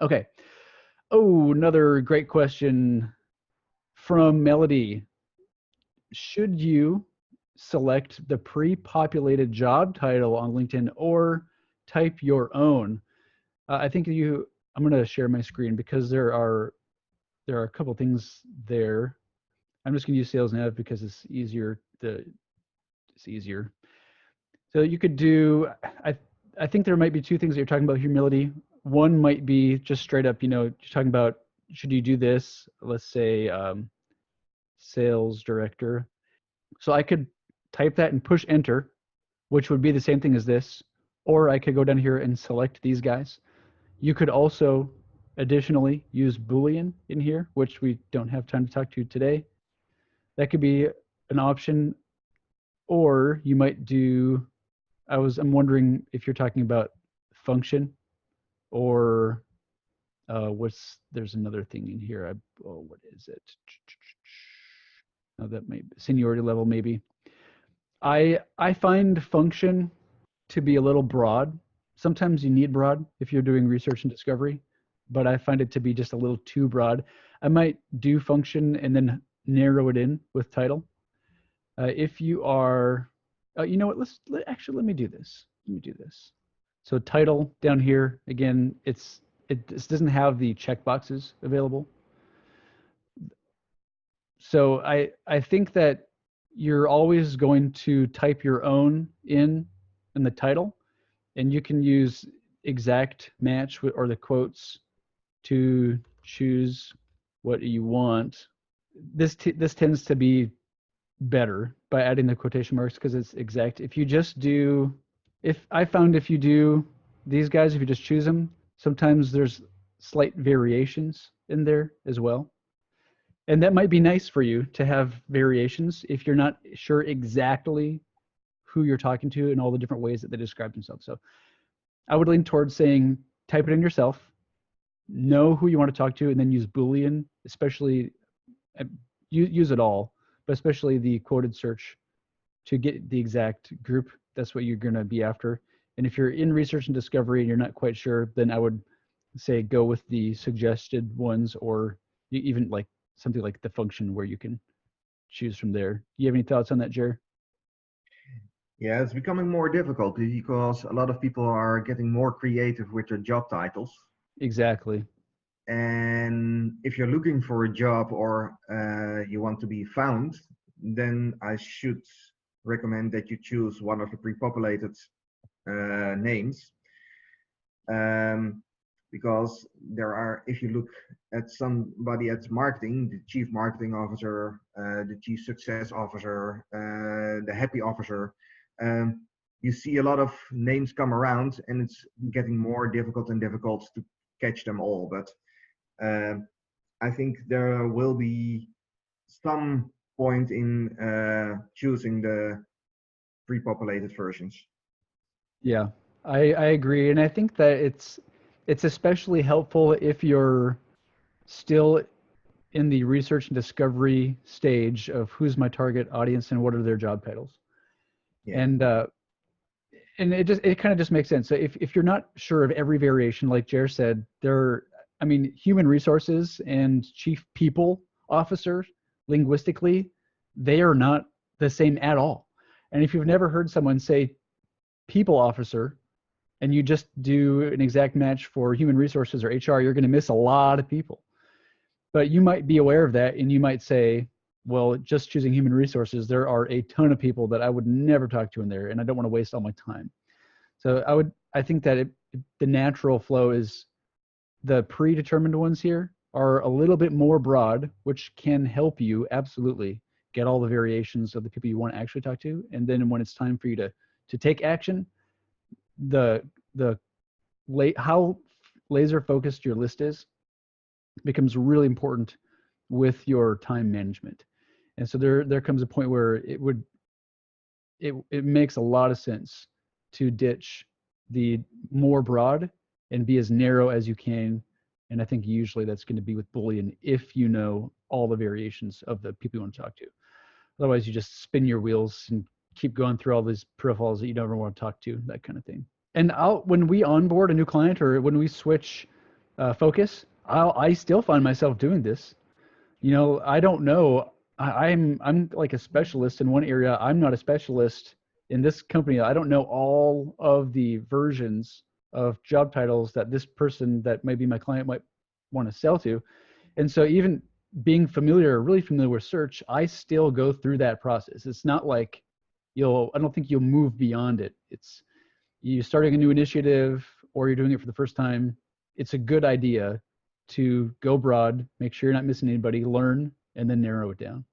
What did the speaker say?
Okay. Oh, another great question from Melody. Should you select the pre-populated job title on LinkedIn or type your own? I think I'm going to share my screen because there are a couple things there. I'm just going to use sales nav because it's easier. It's easier. So you could do, I think there might be two things that you're talking about humility. One might be just straight up, you're talking about, should you do this? Let's say sales director. So I could type that and push enter, which would be the same thing as this, or I could go down here and select these guys. You could also additionally use Boolean in here, which we don't have time to talk to today. That could be an option, or you might do, I'm wondering if you're talking about function or there's another thing in here. What is it? Oh, that may seniority level maybe. I find function to be a little broad. Sometimes you need broad if you're doing research and discovery, but I find it to be just a little too broad. I might do function and then narrow it in with title. If you are, you know what? Let me do this. Let me do this. So title down here again. This doesn't have the checkboxes available. So I think that you're always going to type your own in the title, and you can use exact match or the quotes to choose what you want. This tends to be better by adding the quotation marks because it's exact. If you do these guys, if you just choose them, sometimes there's slight variations in there as well. And that might be nice for you to have variations if you're not sure exactly who you're talking to and all the different ways that they describe themselves. So I would lean towards saying type it in yourself, know who you want to talk to, and then use Boolean, especially use it all, but especially the quoted search to get the exact group. That's what you're going to be after. And if you're in research and discovery and you're not quite sure, then I would say go with the suggested ones, or even like something like the function where you can choose from there. Do you have any thoughts on that, Jer? Yeah, it's becoming more difficult because a lot of people are getting more creative with their job titles. Exactly. And if you're looking for a job or you want to be found, then I should recommend that you choose one of the pre-populated names. Because if you look at somebody at marketing, the chief marketing officer, the chief success officer, the happy officer, you see a lot of names come around, and it's getting more difficult and difficult to catch them all. But I think there will be some point in choosing the pre-populated versions. Yeah, I agree. And I think that it's especially helpful if you're still in the research and discovery stage of who's my target audience and what are their job titles. Yeah. And it kind of just makes sense. So if you're not sure of every variation, like Jer said, human resources and chief people officers, linguistically, they are not the same at all. And if you've never heard someone say people officer and you just do an exact match for human resources or HR, you're going to miss a lot of people. But you might be aware of that, and you might say, well, just choosing human resources, there are a ton of people that I would never talk to in there, and I don't want to waste all my time. So I think that the natural flow is the predetermined ones here are a little bit more broad, which can help you absolutely get all the variations of the people you want to actually talk to. And then when it's time for you to take action, how laser focused your list is becomes really important with your time management. And so there comes a point where it makes a lot of sense to ditch the more broad and be as narrow as you can. And I think usually that's going to be with Boolean if you know all the variations of the people you want to talk to. Otherwise, you just spin your wheels and keep going through all these profiles that you don't ever want to talk to, that kind of thing. And when we onboard a new client or when we switch focus. I still find myself doing this. You know, I don't know. I'm like a specialist in one area. I'm not a specialist in this company. I don't know all of the versions of job titles that this person that maybe my client might want to sell to. And so even being familiar, really familiar with search, I still go through that process. It's not like I don't think you'll move beyond it. It's you starting a new initiative or you're doing it for the first time. It's a good idea to go broad, make sure you're not missing anybody, learn, and then narrow it down.